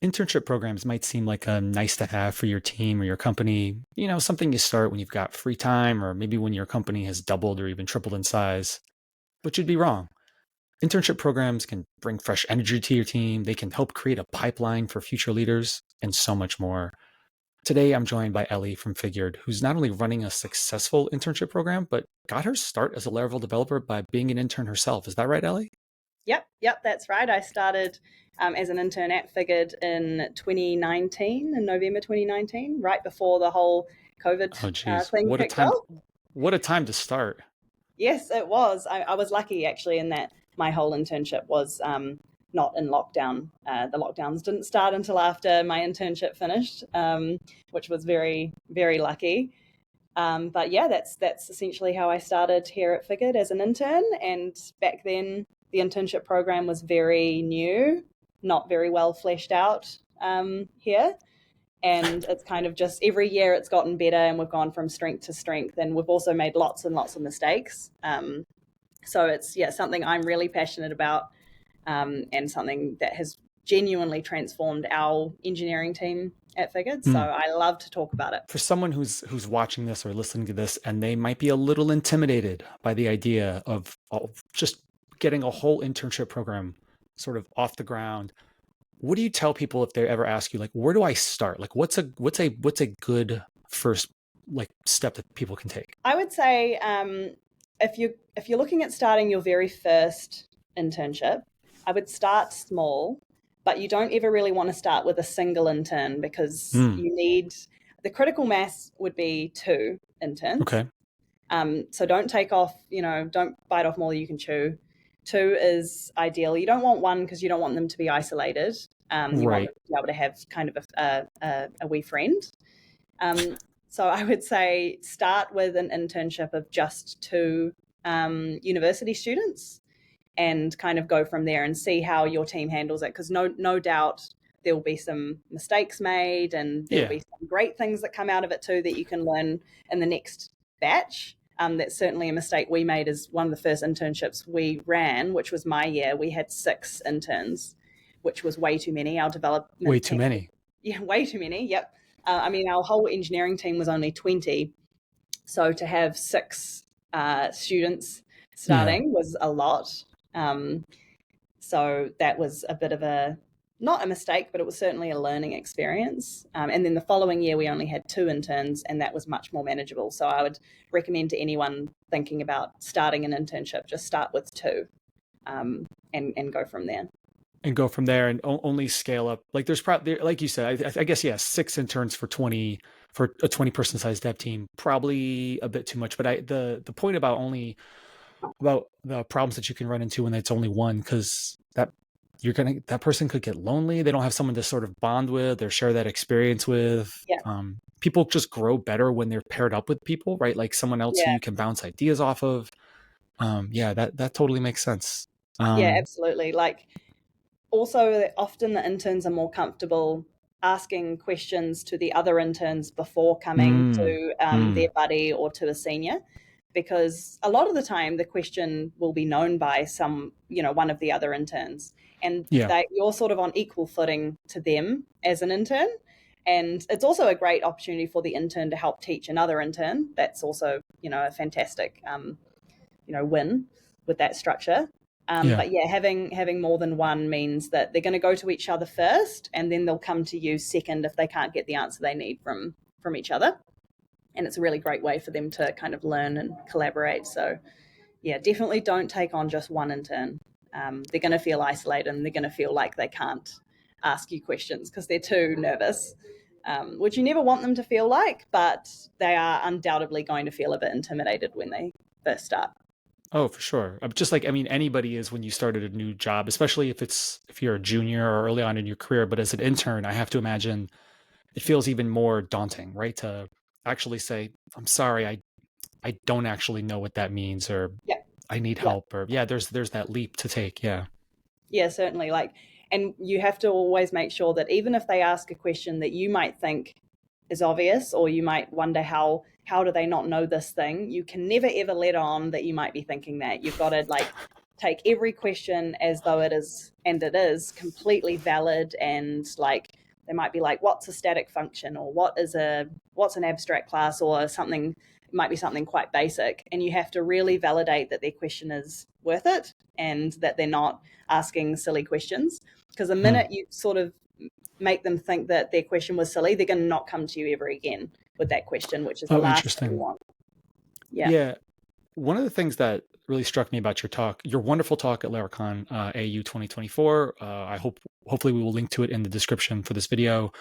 Internship programs might seem like a nice to have for your team or your company, something you start when you've got free time or maybe when your company has doubled or even tripled in size. But you'd be wrong. Internship programs can bring fresh energy to your team. They can help create a pipeline for future leaders and so much more. Today, I'm joined by Elly from Figured, who's not only running a successful internship program, but got her start as a Laravel developer by being an intern herself. Is that right, Elly? Yep, that's right. I started as an intern at Figured in 2019, in November 2019, right before the whole COVID Oh, geez, thing kicked off. what a time to start. Yes, it was. I was lucky actually in that my whole internship was not in lockdown. The lockdowns didn't start until after my internship finished, which was very, very lucky. But yeah, that's essentially how I started here at Figured as an intern. And back then, the internship program was very new, not very well fleshed out here. And it's kind of just every year it's gotten better, and we've gone from strength to strength. And we've also made lots and lots of mistakes. So it's something I'm really passionate about, and something that has genuinely transformed our engineering team at Figured. So Mm. I love to talk about it. For someone who's watching this or listening to this, and they might be a little intimidated by the idea of just getting a whole internship program sort of off the ground, what do you tell people if they ever ask you, like, where do I start? Like, what's a good first like step that people can take? I would say if you're looking at starting your very first internship, I would start small, but you don't ever really want to start with a single intern because Mm. you need the critical mass would be two interns. Okay. So don't take off, don't bite off more than you can chew. Two is ideal. You don't want one because you don't want them to be isolated. You want Right. them to be able to have kind of a wee friend. Um, so I would say start with an internship of just two university students and kind of go from there and see how your team handles it. Because no doubt there will be some mistakes made and there will Yeah. be some great things that come out of it too that you can learn in the next batch. That's certainly a mistake we made as one of the first internships we ran, which was my year. We had 6 interns, which was way too many. Our Way development too team, many. yeah, way too many. Yep. I mean, our whole engineering team was only 20. So to have 6 students Yeah. starting was a lot. Um, so that was a bit of not a mistake, but it was certainly a learning experience. And then the following year, we only had 2 interns, and that was much more manageable. So I would recommend to anyone thinking about starting an internship, just start with 2, and go from there. And go from there and only scale up. Like there's probably, like you said, I guess, yeah, 6 interns for a 20-person sized dev team, probably a bit too much. But the point about the problems that you can run into when it's only one, because that person could get lonely. They don't have someone to sort of bond with or share that experience with. Yeah, People just grow better when they're paired up with people, right? Like someone else who yeah, you can bounce ideas off of. Yeah, that totally makes sense. yeah, Um, absolutely. Like also, often the interns are more comfortable asking questions to the other interns before coming mm, to their mm, buddy or to a senior, because a lot of the time the question will be known by one of the other interns, and yeah. you're sort of on equal footing to them as an intern. And it's also a great opportunity for the intern to help teach another intern. That's also, a fantastic, win with that structure. Yeah. But yeah, having more than one means that they're going to go to each other first, and then they'll come to you second if they can't get the answer they need from each other. And it's a really great way for them to kind of learn and collaborate. So yeah, definitely don't take on just one intern. They're going to feel isolated, and they're going to feel like they can't ask you questions because they're too nervous. Which you never want them to feel like, but they are undoubtedly going to feel a bit intimidated when they first start. Oh, for sure. Just like, I mean, anybody is when you started a new job, especially if you're a junior or early on in your career. But as an intern, I have to imagine it feels even more daunting, right? To actually say, I'm sorry, I don't actually know what that means, or Yeah, I need yeah. help, or yeah, there's that leap to take. Yeah. Yeah, certainly. And you have to always make sure that even if they ask a question that you might think is obvious, or you might wonder how do they not know this thing, you can never ever let on that you might be thinking that. You've got to take every question as though it is, and it is completely valid, and like they might be like, what's a static function, or what's an abstract class, or something. It might be something quite basic, and you have to really validate that their question is worth it and that they're not asking silly questions, because the Hmm. minute you sort of make them think that their question was silly, they're going to not come to you ever again with that question, which is the Oh, last thing you interesting. want. Yeah. Yeah. One of the things that really struck me about your talk, your wonderful talk at Laracon AU 2024, hopefully we will link to it in the description for this video,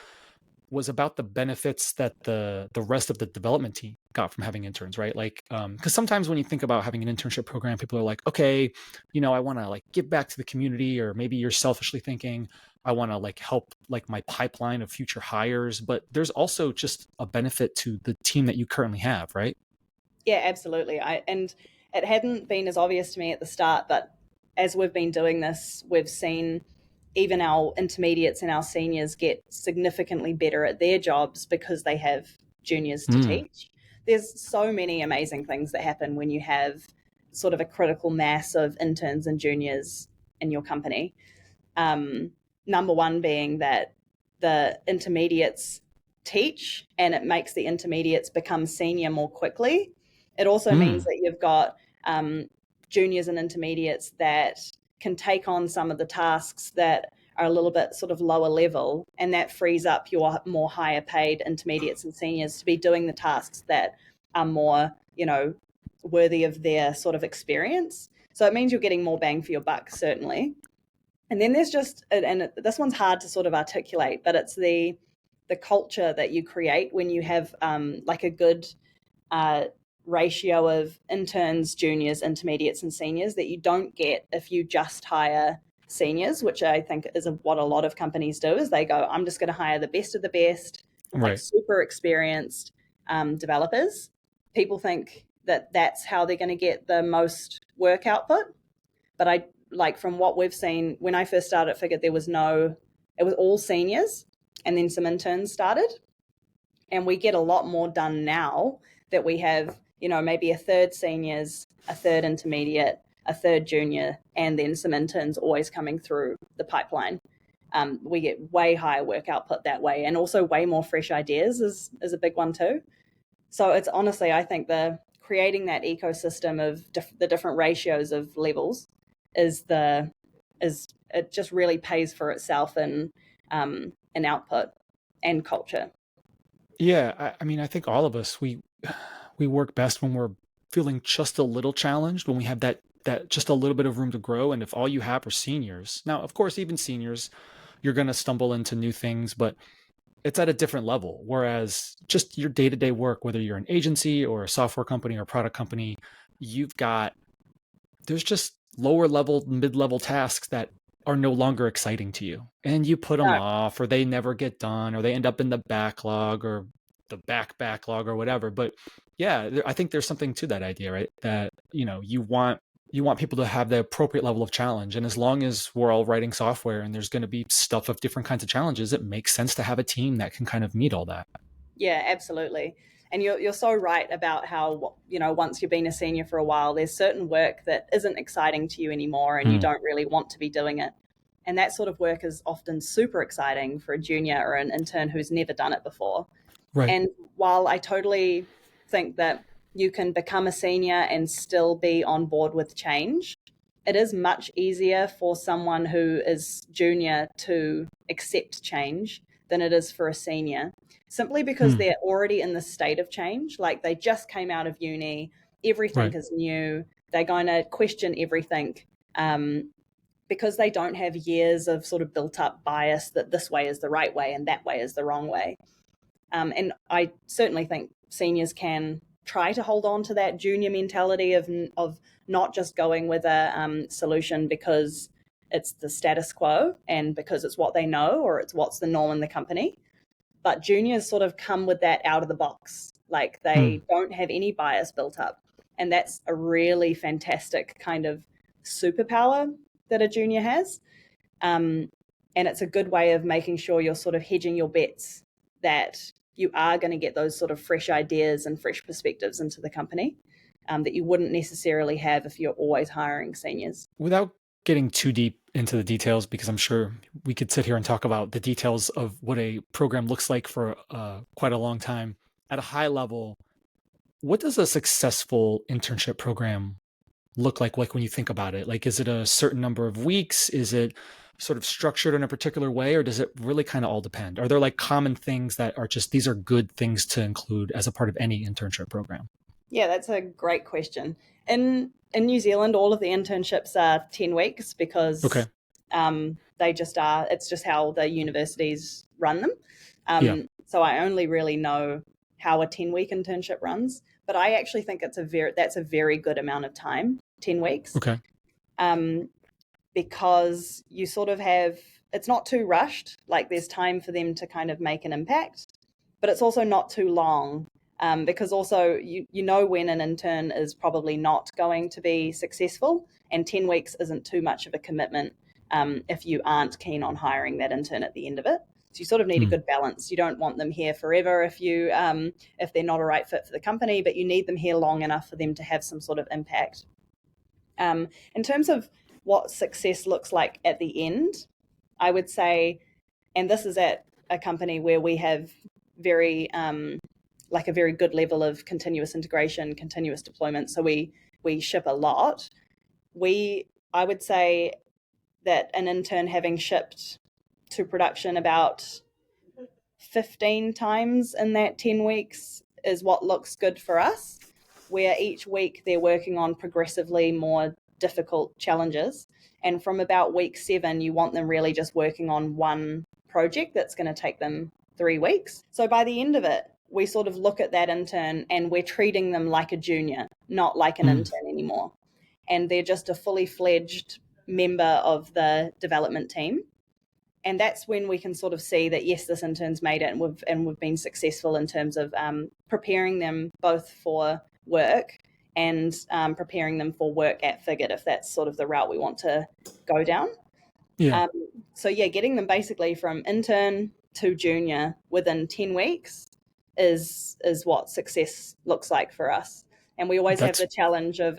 was about the benefits that the rest of the development team got from having interns, right? Like, because sometimes when you think about having an internship program, people are like, okay, I want to like give back to the community, or maybe you're selfishly thinking, I want to like help like my pipeline of future hires, but there's also just a benefit to the team that you currently have, right? Yeah, absolutely. And it hadn't been as obvious to me at the start, but as we've been doing this, we've seen even our intermediates and our seniors get significantly better at their jobs because they have juniors to Mm. teach. There's so many amazing things that happen when you have sort of a critical mass of interns and juniors in your company. Um, Number one being that the intermediates teach, and it makes the intermediates become senior more quickly. It also means Mm. that you've got juniors and intermediates that can take on some of the tasks that are a little bit sort of lower level, and that frees up your more higher paid intermediates and seniors to be doing the tasks that are more, worthy of their sort of experience. So it means you're getting more bang for your buck, certainly. And then there's just, and this one's hard to sort of articulate, but it's the culture that you create when you have like a good uh, ratio of interns, juniors, intermediates, and seniors that you don't get if you just hire seniors, which I think is what a lot of companies do. Is they go, I'm just going to hire the best of the best, like Right. super experienced developers. People think that that's how they're going to get the most work output, but I like from what we've seen when I first started at Figure, it was all seniors, and then some interns started, and we get a lot more done now that we have, maybe a third seniors, a third intermediate, a third junior, and then some interns always coming through the pipeline. We get way higher work output that way, and also way more fresh ideas is a big one too. So it's honestly, I think the creating that ecosystem of the different ratios of levels is the is it just really pays for itself in output and culture. Yeah. I mean, I think all of us, we work best when we're feeling just a little challenged, when we have that just a little bit of room to grow. And if all you have are seniors, now, of course, even seniors, you're going to stumble into new things, but it's at a different level. Whereas just your day to day work, whether you're an agency or a software company or a product company, you've got, there's just lower level, mid level tasks that are no longer exciting to you. And you put them No, off, or they never get done, or they end up in the backlog or the backlog or whatever. But yeah, I think there's something to that idea, right? That, you want people to have the appropriate level of challenge. And as long as we're all writing software and there's going to be stuff of different kinds of challenges, it makes sense to have a team that can kind of meet all that. yeah, absolutely. And you're so right about how, once you've been a senior for a while, there's certain work that isn't exciting to you anymore, and you Hmm. don't really want to be doing it. And that sort of work is often super exciting for a junior or an intern who's never done it before. Right. And while I totally think that you can become a senior and still be on board with change, it is much easier for someone who is junior to accept change than it is for a senior, simply because Hmm. they're already in the state of change. Like they just came out of uni, everything Right. is new, they're going to question everything. Um, because they don't have years of sort of built up bias that this way is the right way and that way is the wrong way. And I certainly think seniors can try to hold on to that junior mentality of not just going with a solution because it's the status quo and because it's what they know or it's what's the norm in the company. But juniors sort of come with that out of the box, like Hmm. they don't have any bias built up, and that's a really fantastic kind of superpower that a junior has. Um, and it's a good way of making sure you're sort of hedging your bets that you are going to get those sort of fresh ideas and fresh perspectives into the company. that you wouldn't necessarily have if you're always hiring seniors. Without getting too deep into the details, because I'm sure we could sit here and talk about the details of what a program looks like for quite a long time. At a high level, what does a successful internship program look like when you think about it? Like, is it a certain number of weeks? Is it sort of structured in a particular way, or does it really kind of all depend? Are there like common things that are just these are good things to include as a part of any internship program? Yeah, that's a great question. In New Zealand, all of the internships are 10 weeks because Okay. they just are. It's just how the universities run them. Yeah. So I only really know how a 10-week internship runs, but I actually think that's a very good amount of time, 10 weeks, Okay. um, because you sort of have, it's not too rushed. Like there's time for them to kind of make an impact, but it's also not too long, because also you know when an intern is probably not going to be successful, and 10 weeks isn't too much of a commitment if you aren't keen on hiring that intern at the end of it. So you sort of need a Mm. good balance. You don't want them here forever if they're not a right fit for the company, but you need them here long enough for them to have some sort of impact. In terms of what success looks like at the end, I would say, and this is at a company where we have very like a very good level of continuous integration, continuous deployment. So we ship a lot. I would say that an intern having shipped to production about 15 times in that 10 weeks is what looks good for us, where each week they're working on progressively more difficult challenges. And from about week 7, you want them really just working on one project that's going to take them 3 weeks. So by the end of it, we sort of look at that intern and we're treating them like a junior, not like an Mm. intern anymore. And they're just a fully fledged member of the development team. And that's when we can sort of see that yes, this intern's made it, and we've been successful in terms of preparing them both for work and preparing them for work at Figured, if that's sort of the route we want to go down. Yeah. Um, so yeah, getting them basically from intern to junior within 10 weeks is what success looks like for us. And we always have That's the challenge of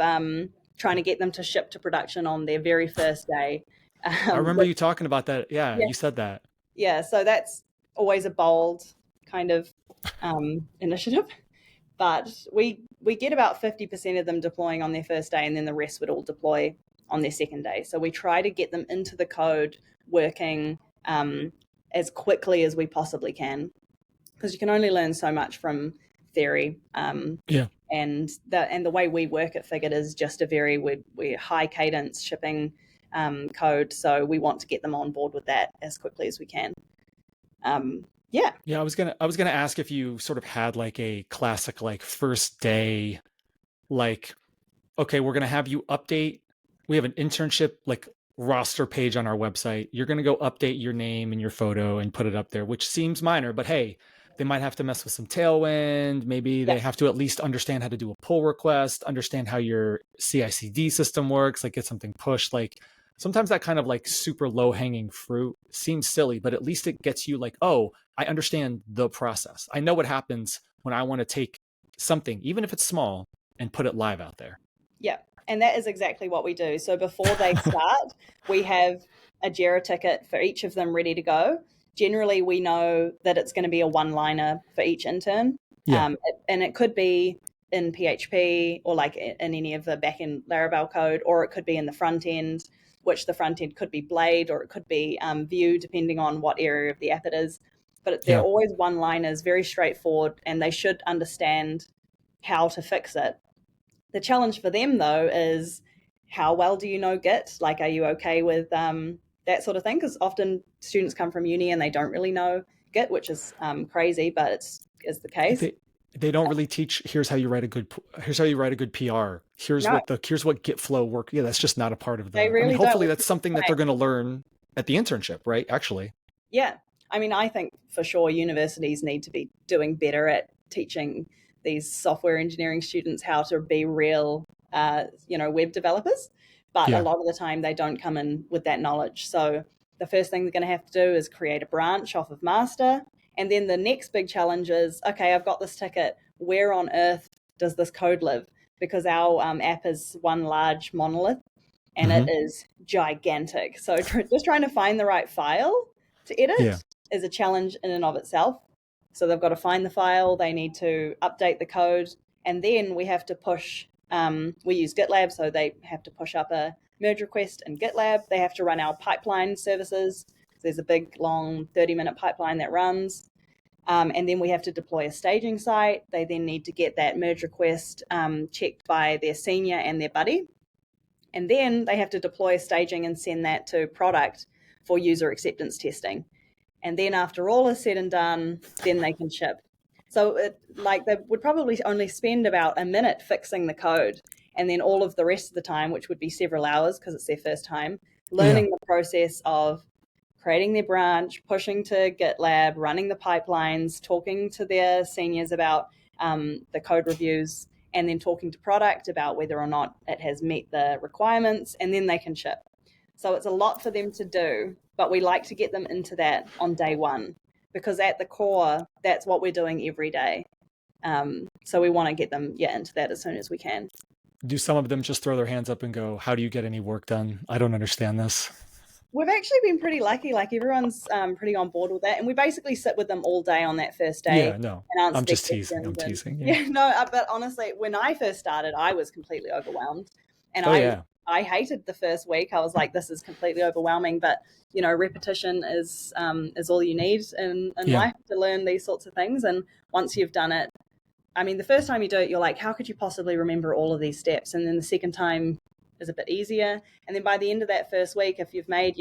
trying to get them to ship to production on their very first day. I remember Which, you talking about that. Yeah, yeah, you said that. yeah, so that's always a bold kind of initiative. But we get about 50% of them deploying on their first day, and then the rest would all deploy on their second day. So we try to get them into the code working as quickly as we possibly can, because you can only learn so much from theory. Yeah. And the way we work at Figured is just we're high cadence shipping code, so we want to get them on board with that as quickly as we can. Yeah. Yeah, I was gonna ask if you sort of had like a classic like first day, like, okay, we're gonna have you update. We have an internship like roster page on our website. You're gonna go update your name and your photo and put it up there, which seems minor, but hey, they might have to mess with some Tailwind. Maybe Yeah. they have to at least understand how to do a pull request, understand how your CI/CD system works, like get something pushed. Like sometimes that kind of like super low hanging fruit seems silly, but at least it gets you like, oh, I understand the process. I know what happens when I want to take something, even if it's small, and put it live out there. Yeah, and that is exactly what we do. So before they start, we have a Jira ticket for each of them ready to go. Generally, we know that it's going to be a one-liner for each intern, Yeah. and it could be in PHP or like in any of the backend Laravel code, or it could be in the front end, which the front end could be Blade or it could be Vue, depending on what area of the app it is. But they're Yeah. always one-liners, very straightforward, and they should understand how to fix it. The challenge for them, though, is how well do you know Git? Like, are you okay with that sort of thing? Because often students come from uni and they don't really know Git, which is crazy, but it's is the case. they they don't really teach here's how you write a good PR. No, Here's what Git flow work. Yeah, that's just not a part of they I mean, really don't. hopefully Which that's is something that right. they're going to learn at the internship, right? Actually. Yeah, I mean, I think for sure universities need to be doing better at teaching these software engineering students how to be real, web developers. But a Yeah. lot of the time, they don't come in with that knowledge. So the first thing they're going to have to do is create a branch off of master, and then the next big challenge is, okay, I've got this ticket. Where on earth does this code live? because our app is one large monolith and it Hmm. is gigantic. So just trying to find the right file to Yeah. edit is a challenge in and of itself. So they've got to find the file, they need to update the code, and then we have to push. We use GitLab, so they have to push up a merge request in GitLab. They have to run our pipeline services. So there's a big, long 30-minute pipeline that runs. And then we have to deploy a staging site. They then need to get that merge request checked by their senior and their buddy. And then they have to deploy staging and send that to product for user acceptance testing. And then after all is said and done, then they can ship. So they would probably only spend about a minute fixing the code, and then all of the rest of the time, which would be several hours because it's their first time, Yeah. learning the process of creating their branch, pushing to GitLab, running the pipelines, talking to their seniors about the code reviews, and then talking to product about whether or not it has met the requirements, and then they can ship. So it's a lot for them to do, but we like to get them into that on day one because at the core, that's what we're doing every day. So we want to get them into that as soon as we can. Do some of them just throw their hands up and go, "How do you get any work done? I don't understand this." We've actually been pretty lucky. Like everyone's pretty on board with that, and we basically sit with them all day on that first day Yeah, no, and answer I'm their just teasing. questions. I'm And teasing. Yeah. yeah, no, but honestly, when I first started, I was completely overwhelmed, and Oh yeah. I hated the first week. I was like, this is completely overwhelming. But repetition is all you need in Yeah. life to learn these sorts of things. And once you've done it, I mean, the first time you do it, you're like, how could you possibly remember all of these steps? And then the second time is a bit easier. And then by the end of that first week, if you've made,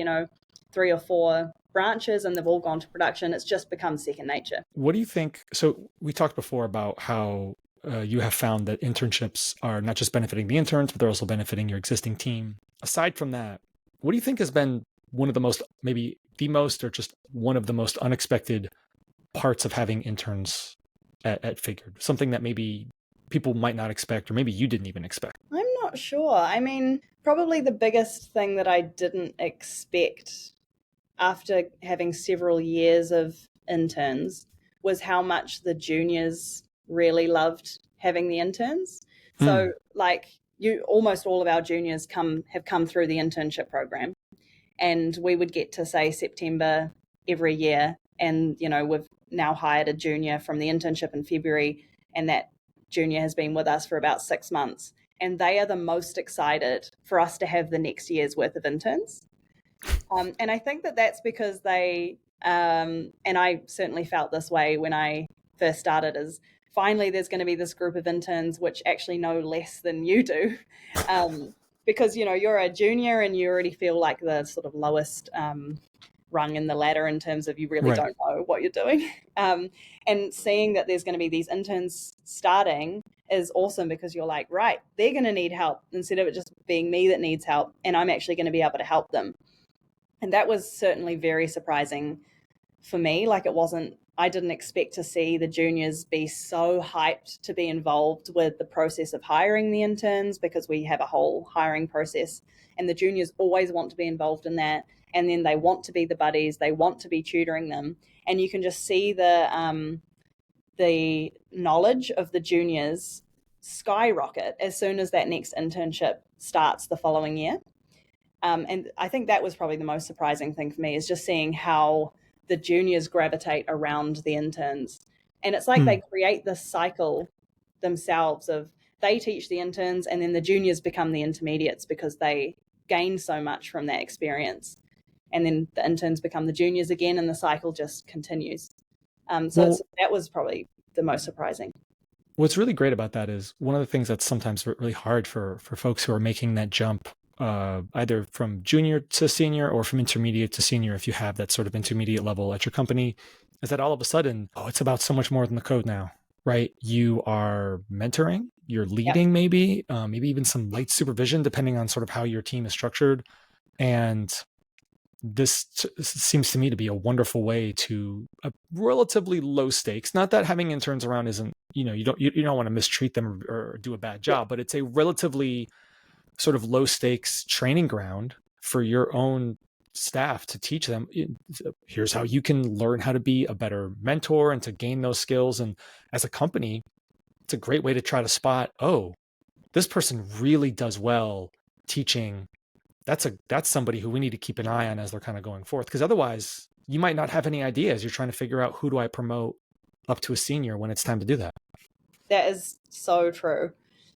3 or 4 branches and they've all gone to production, it's just become second nature. What do you think? So we talked before about how you have found that internships are not just benefiting the interns, but they're also benefiting your existing team. Aside from that, what do you think has been one of the most, maybe the most, or just one of the most unexpected parts of having interns at Figured? Something that maybe people might not expect, or maybe you didn't even expect. I'm not sure. I mean, probably the biggest thing that I didn't expect after having several years of interns was how much the juniors really loved having the interns. Hmm. So, like, almost all of our juniors have come through the internship program, and we would get to say September every year, and we've now hired a junior from the internship in February, and that junior has been with us for about 6 months, and they are the most excited for us to have the next year's worth of interns. And I think that that's because and I certainly felt this way when I first started, is finally there's going to be this group of interns which actually know less than you do. Um, because, you're a junior and you already feel like the sort of lowest rung in the ladder in terms of you really Right. don't know what you're doing. And seeing that there's going to be these interns starting is awesome because you're like, right, they're going to need help instead of it just being me that needs help. And I'm actually going to be able to help them. And that was certainly very surprising for me. Like I didn't expect to see the juniors be so hyped to be involved with the process of hiring the interns because we have a whole hiring process and the juniors always want to be involved in that. And then they want to be the buddies, they want to be tutoring them. And you can just see the knowledge of the juniors skyrocket as soon as that next internship starts the following year. And I think that was probably the most surprising thing for me, is just seeing how the juniors gravitate around the interns. And it's like Hmm. they create this cycle themselves of they teach the interns and then the juniors become the intermediates because they gain so much from that experience. And then the interns become the juniors again and the cycle just continues. So Well, that was probably the most surprising. what's really great about that is one of the things that's sometimes really hard for folks who are making that jump, either from junior to senior or from intermediate to senior, if you have that sort of intermediate level at your company, is that all of a sudden, oh, it's about so much more than the code now, right? You are mentoring, you're Yep. leading, maybe even some light supervision, depending on sort of how your team is structured. And this seems to me to be a wonderful way to a relatively low stakes. Not that having interns around isn't, you don't want to mistreat them or do a bad Yep. job, but it's a relatively sort of low stakes training ground for your own staff to teach them. Here's how you can learn how to be a better mentor and to gain those skills. And as a company, it's a great way to try to spot, oh, this person really does well teaching. That's somebody who we need to keep an eye on as they're kind of going forth. Because otherwise, you might not have any ideas. You're trying to figure out, who do I promote up to a senior when it's time to do that. That is so true.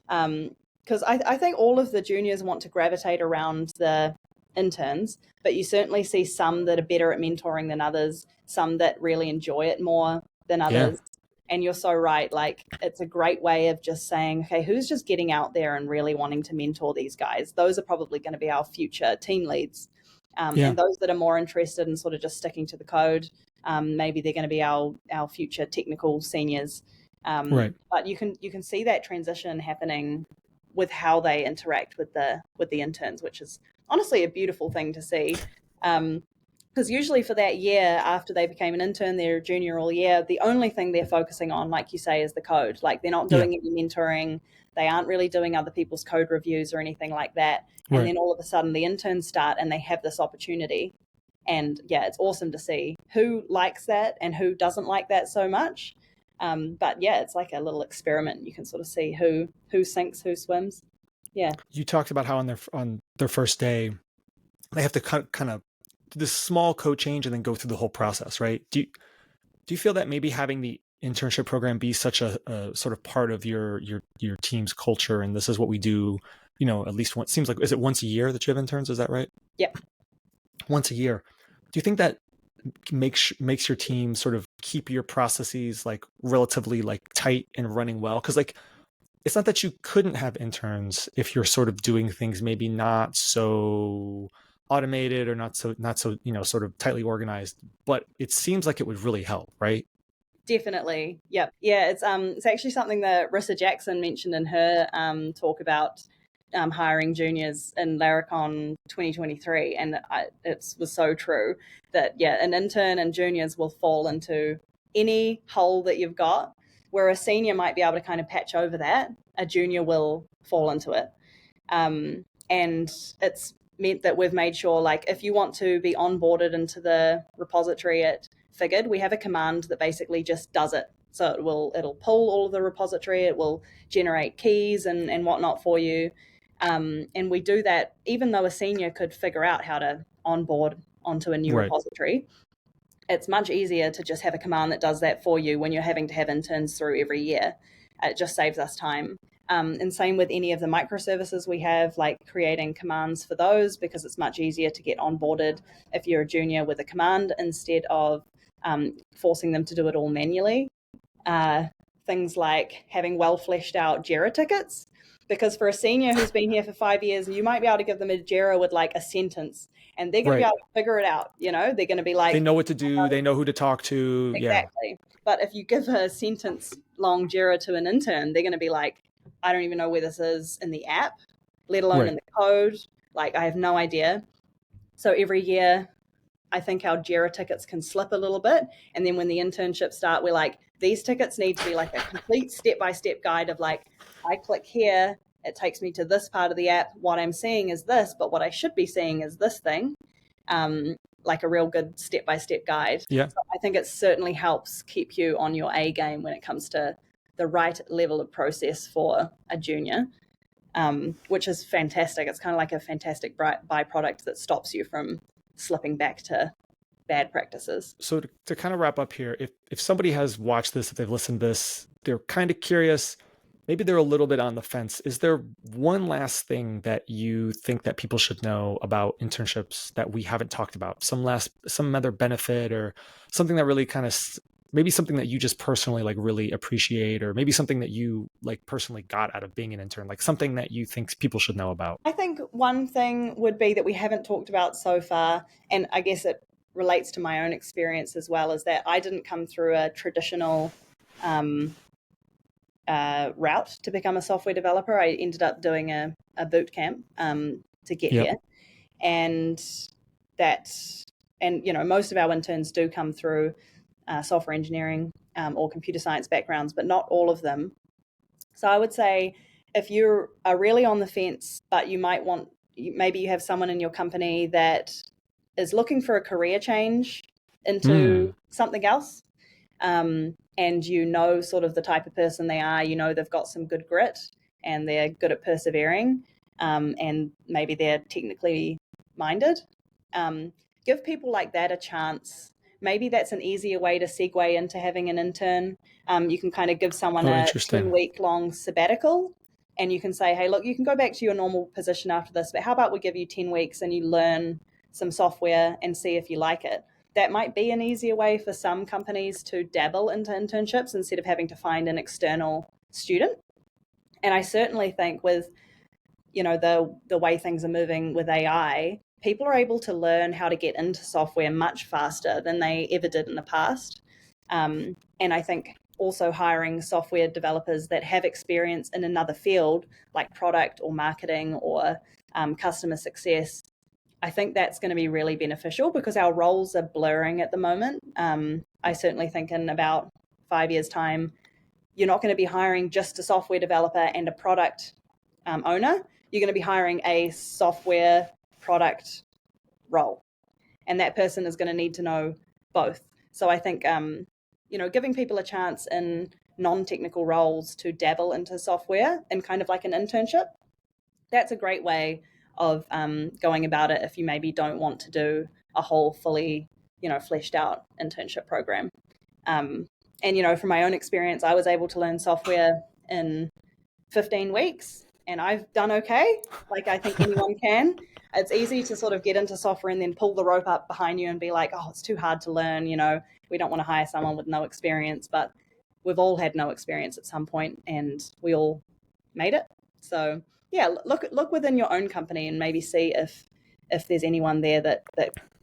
Because I think all of the juniors want to gravitate around the interns, but you certainly see some that are better at mentoring than others, some that really enjoy it more than Yeah. others. And you're so right. Like, it's a great way of just saying, okay, who's just getting out there and really wanting to mentor these guys? Those are probably going to be our future team leads. Yeah. And those that are more interested in sort of just sticking to the code, maybe they're going to be our future technical seniors. Right. But you can see that transition happening with how they interact with the interns, which is honestly a beautiful thing to see. Because usually for that year after they became an intern, they're junior all year, the only thing they're focusing on, like you say, is the code. Like, they're not Yeah. doing any mentoring. They aren't really doing other people's code reviews or anything like that. And Right. then all of a sudden the interns start and they have this opportunity. And yeah, it's awesome to see who likes that and who doesn't like that so much. But yeah, it's like a little experiment. You can sort of see who sinks, who swims. Yeah. You talked about how on their first day they have to kind of do this small code change and then go through the whole process, right? Do you feel that maybe having the internship program be such a sort of part of your team's culture, and this is what we do, at least once, seems like, is it once a year that you have interns? Is that right? Yep. Once a year. Do you think that makes your team sort of keep your processes like relatively like tight and running well? Because like, it's not that you couldn't have interns if you're sort of doing things maybe not so automated or not so sort of tightly organized, but it seems like it would really help, right? Definitely. Yep. Yeah, it's actually something that Rissa Jackson mentioned in her talk about hiring juniors in Laracon 2023, and it was so true that yeah, an intern and juniors will fall into any hole that you've got, where a senior might be able to kind of patch over that. A junior will fall into it, and it's meant that we've made sure, like, if you want to be onboarded into the repository at Figured, we have a command that basically just does it. So it'll pull all of the repository, it will generate keys and whatnot for you. And we do that even though a senior could figure out how to onboard onto a new Right. repository. It's much easier to just have a command that does that for you when you're having to have interns through every year. It just saves us time. And same with any of the microservices we have, like creating commands for those, because it's much easier to get onboarded if you're a junior with a command instead of forcing them to do it all manually. Things like having well fleshed out JIRA tickets, because for a senior who's been here for 5 years, you might be able to give them a JIRA with like a sentence and they're going to be Right. able to figure it out. They're going to be They like, know what to do. They know who to talk to. Yeah. exactly. But if you give a sentence long JIRA to an intern, they're going to be like, I don't even know where this is in the app, let alone in Right. the code. Like, I have no idea. So every year, I think our JIRA tickets can slip a little bit. And then when the internships start, we're like, these tickets need to be like a complete step-by-step guide of like, I click here, it takes me to this part of the app. What I'm seeing is this, but what I should be seeing is this thing. Like a real good step-by-step guide. Yeah. So I think it certainly helps keep you on your A game when it comes to the right level of process for a junior, which is fantastic. It's kind of like a fantastic byproduct that stops you from slipping back to bad practices. So to kind of wrap up here, if somebody has watched this, if they've listened to this, they're kind of curious, maybe they're a little bit on the fence. Is there one last thing that you think that people should know about internships that we haven't talked about? Some other benefit, or something that really kind of, maybe something that you just personally like really appreciate, or maybe something that you like personally got out of being an intern, like something that you think people should know about? I think one thing would be that we haven't talked about so far, and I guess it relates to my own experience as well, is that I didn't come through a traditional route to become a software developer. I ended up doing a boot camp to get Yep. here, and most of our interns do come through software engineering or computer science backgrounds, but not all of them. So I would say, if you are really on the fence, but maybe you have someone in your company that is looking for a career change into something else, and sort of the type of person they are, they've got some good grit, and they're good at persevering, and maybe they're technically minded. Give people like that a chance. Maybe that's an easier way to segue into having an intern. You can kind of give someone Oh, a interesting. 10-week long sabbatical, and you can say, hey, look, you can go back to your normal position after this, but how about we give you 10 weeks and you learn some software and see if you like it? That might be an easier way for some companies to dabble into internships instead of having to find an external student. And I certainly think with the way things are moving with AI, people are able to learn how to get into software much faster than they ever did in the past. And I think also hiring software developers that have experience in another field like product or marketing or customer success, I think that's going to be really beneficial because our roles are blurring at the moment. I certainly think in about 5 years' time, you're not going to be hiring just a software developer and a product owner. You're going to be hiring a software product role, and that person is going to need to know both. So I think giving people a chance in non-technical roles to dabble into software and kind of like an internship, that's a great way of going about it if you maybe don't want to do a whole fully fleshed out internship program. And from my own experience, I was able to learn software in 15 weeks and I've done okay. Like I think anyone can. It's easy to sort of get into software and then pull the rope up behind you and be like, oh, it's too hard to learn. We don't want to hire someone with no experience, but we've all had no experience at some point and we all made it. So yeah, look within your own company and maybe see if there's anyone there that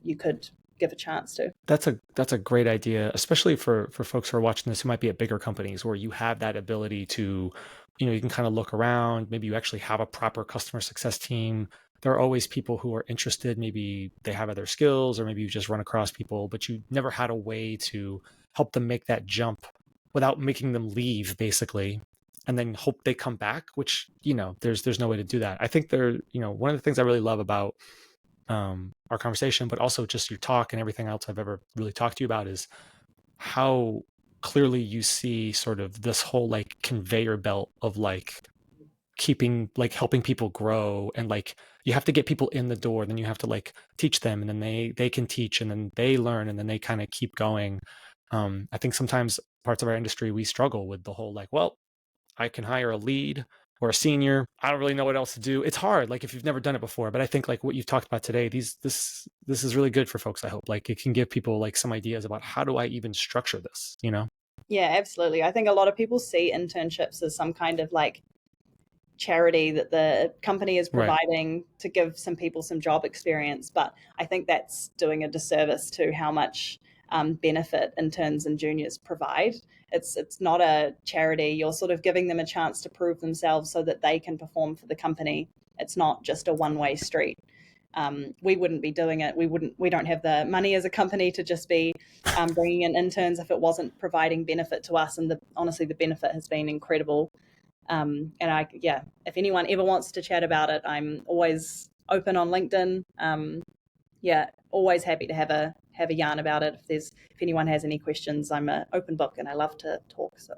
you could give a chance to. That's a great idea, especially for folks who are watching this who might be at bigger companies where you have that ability to, you can kind of look around. Maybe you actually have a proper customer success team. There are always people who are interested. Maybe they have other skills, or maybe you just run across people, but you never had a way to help them make that jump without making them leave, basically, and then hope they come back. Which there's no way to do that. I think one of the things I really love about our conversation, but also just your talk and everything else I've ever really talked to you about is how clearly you see sort of this whole like conveyor belt of like helping people grow, and like you have to get people in the door, then you have to like teach them, and then they can teach, and then they learn, and then they kind of keep going. I think sometimes parts of our industry we struggle with the whole like, well, I can hire a lead or a senior. I don't really know what else to do. It's hard, like if you've never done it before. But I think like what you've talked about today, this is really good for folks. I hope like it can give people like some ideas about how do I even structure this. Yeah, absolutely. I think a lot of people see internships as some kind of like charity that the company is Right. providing to give some people some job experience. But I think that's doing a disservice to how much benefit interns and juniors provide. It's not a charity. You're sort of giving them a chance to prove themselves so that they can perform for the company. It's not just a one-way street. We wouldn't be doing it. We don't have the money as a company to just be bringing in interns if it wasn't providing benefit to us. And honestly, the benefit has been incredible. If anyone ever wants to chat about it, I'm always open on LinkedIn. Always happy to have a yarn about it. If anyone has any questions, I'm an open book and I love to talk. So